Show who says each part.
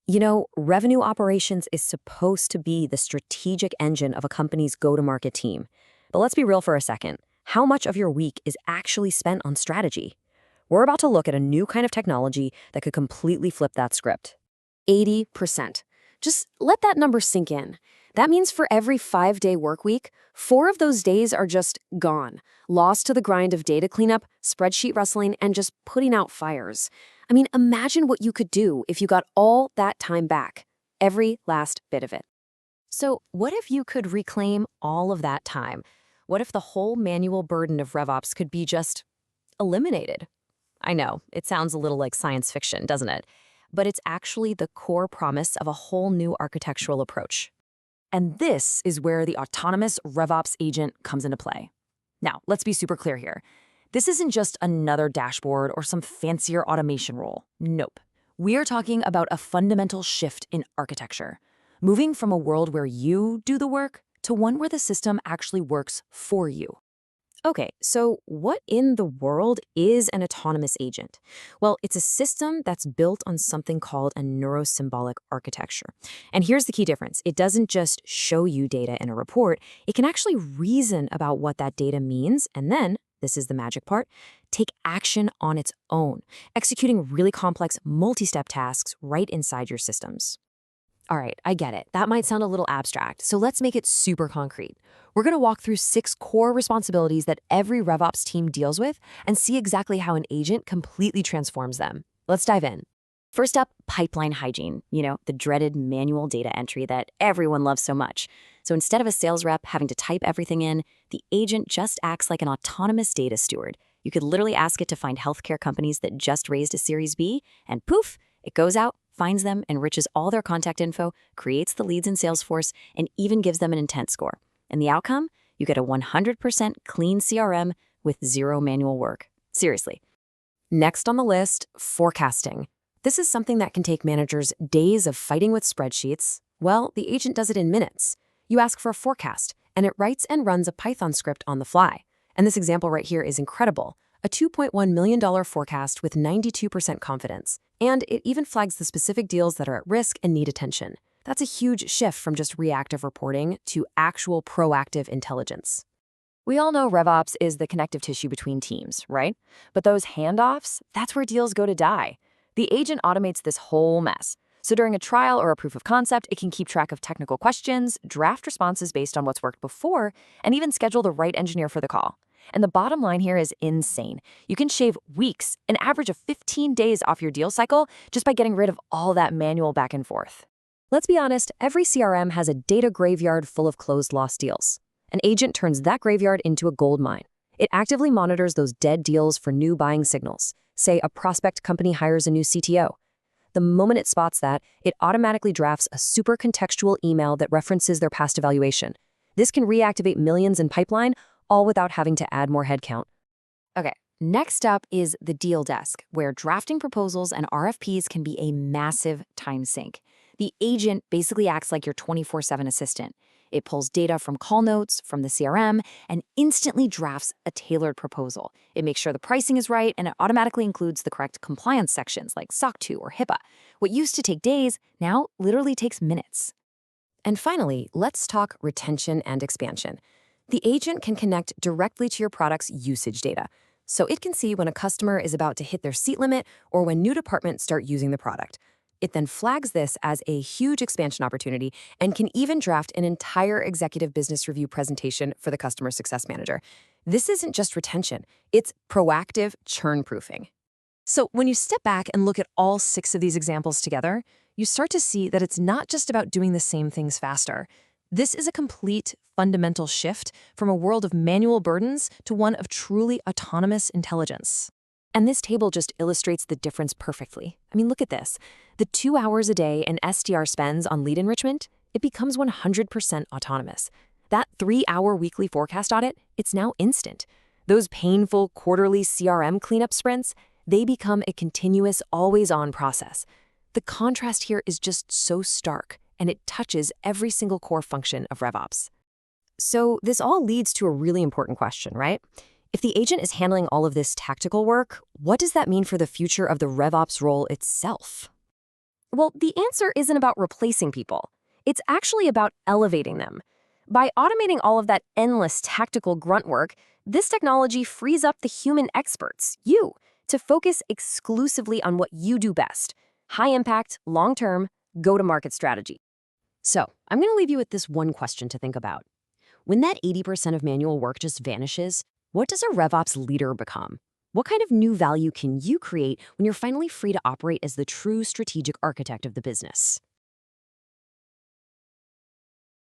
Speaker 1: You know, revenue operations is supposed to be the strategic engine of a company's go-to-market team. But let's be real for a second. How much of your week is actually spent on strategy? We're about to look at a new kind of technology that could completely flip that script.
Speaker 2: 80%. Just let that number sink in. That means for every 5-day work week, 4 of those days are just gone, lost to the grind of data cleanup, spreadsheet rustling, and just putting out fires. I mean, imagine what you could do if you got all that time back, every last bit of it.
Speaker 1: So, what if you could reclaim all of that time? What if the whole manual burden of RevOps could be just eliminated? I know, it sounds a little like science fiction, doesn't it? But it's actually the core promise of a whole new architectural approach. And this is where the autonomous RevOps agent comes into play. Now, let's be super clear here. This isn't just another dashboard or some fancier automation role. Nope. We are talking about a fundamental shift in architecture, moving from a world where you do the work to one where the system actually works for you. Okay, so what in the world is an autonomous agent? Well, it's a system that's built on something called a neuro-symbolic architecture. And here's the key difference. It doesn't just show you data in a report. It can actually reason about what that data means, and then, this is the magic part, take action on its own, executing really complex multi-step tasks right inside your systems.
Speaker 2: All right, I get it. That might sound a little abstract, so let's make it super concrete. We're going to walk through 6 core responsibilities that every RevOps team deals with and see exactly how an agent completely transforms them. Let's dive in.
Speaker 1: First up, pipeline hygiene, the dreaded manual data entry that everyone loves so much. So instead of a sales rep having to type everything in, the agent just acts like an autonomous data steward. You could literally ask it to find healthcare companies that just raised a Series B, and poof, it goes out, finds them, enriches all their contact info, creates the leads in Salesforce, and even gives them an intent score. And the outcome? You get a 100% clean CRM with 0 manual work. Seriously. Next on the list, forecasting. This is something that can take managers days of fighting with spreadsheets. Well, the agent does it in minutes. You ask for a forecast, and it writes and runs a Python script on the fly. And this example right here is incredible. A $2.1 million forecast with 92% confidence. And it even flags the specific deals that are at risk and need attention. That's a huge shift from just reactive reporting to actual proactive intelligence. We all know RevOps is the connective tissue between teams, right? But those handoffs, that's where deals go to die. The agent automates this whole mess. So during a trial or a proof of concept, it can keep track of technical questions, draft responses based on what's worked before, and even schedule the right engineer for the call. And the bottom line here is insane. You can shave weeks, an average of 15 days off your deal cycle just by getting rid of all that manual back and forth. Let's be honest, every CRM has a data graveyard full of closed lost deals. An agent turns that graveyard into a gold mine. It actively monitors those dead deals for new buying signals. Say a prospect company hires a new CTO. The moment it spots that, it automatically drafts a super contextual email that references their past evaluation. This can reactivate millions in pipeline, all without having to add more headcount. Okay, next up is the deal desk, where drafting proposals and RFPs can be a massive time sink. The agent basically acts like your 24/7 assistant. It pulls data from call notes, from the CRM, and instantly drafts a tailored proposal. It makes sure the pricing is right, and it automatically includes the correct compliance sections like SOC 2 or HIPAA. What used to take days now literally takes minutes. And finally, let's talk retention and expansion. The agent can connect directly to your product's usage data, so it can see when a customer is about to hit their seat limit or when new departments start using the product. It then flags this as a huge expansion opportunity and can even draft an entire executive business review presentation for the customer success manager. This isn't just retention, it's proactive churn-proofing. So when you step back and look at all 6 of these examples together, you start to see that it's not just about doing the same things faster. This is a complete fundamental shift from a world of manual burdens to one of truly autonomous intelligence. And this table just illustrates the difference perfectly. I mean, look at this. The 2 hours a day an SDR spends on lead enrichment, it becomes 100% autonomous. That 3-hour weekly forecast audit, it's now instant. Those painful quarterly CRM cleanup sprints, they become a continuous, always-on process. The contrast here is just so stark, and it touches every single core function of RevOps. So this all leads to a really important question, right? If the agent is handling all of this tactical work, what does that mean for the future of the RevOps role itself?
Speaker 2: Well, the answer isn't about replacing people. It's actually about elevating them. By automating all of that endless tactical grunt work, this technology frees up the human experts, you, to focus exclusively on what you do best: high impact, long term, go to market strategy. So, I'm going to leave you with this one question to think about. When that 80% of manual work just vanishes, what does a RevOps leader become? What kind of new value can you create when you're finally free to operate as the true strategic architect of the business?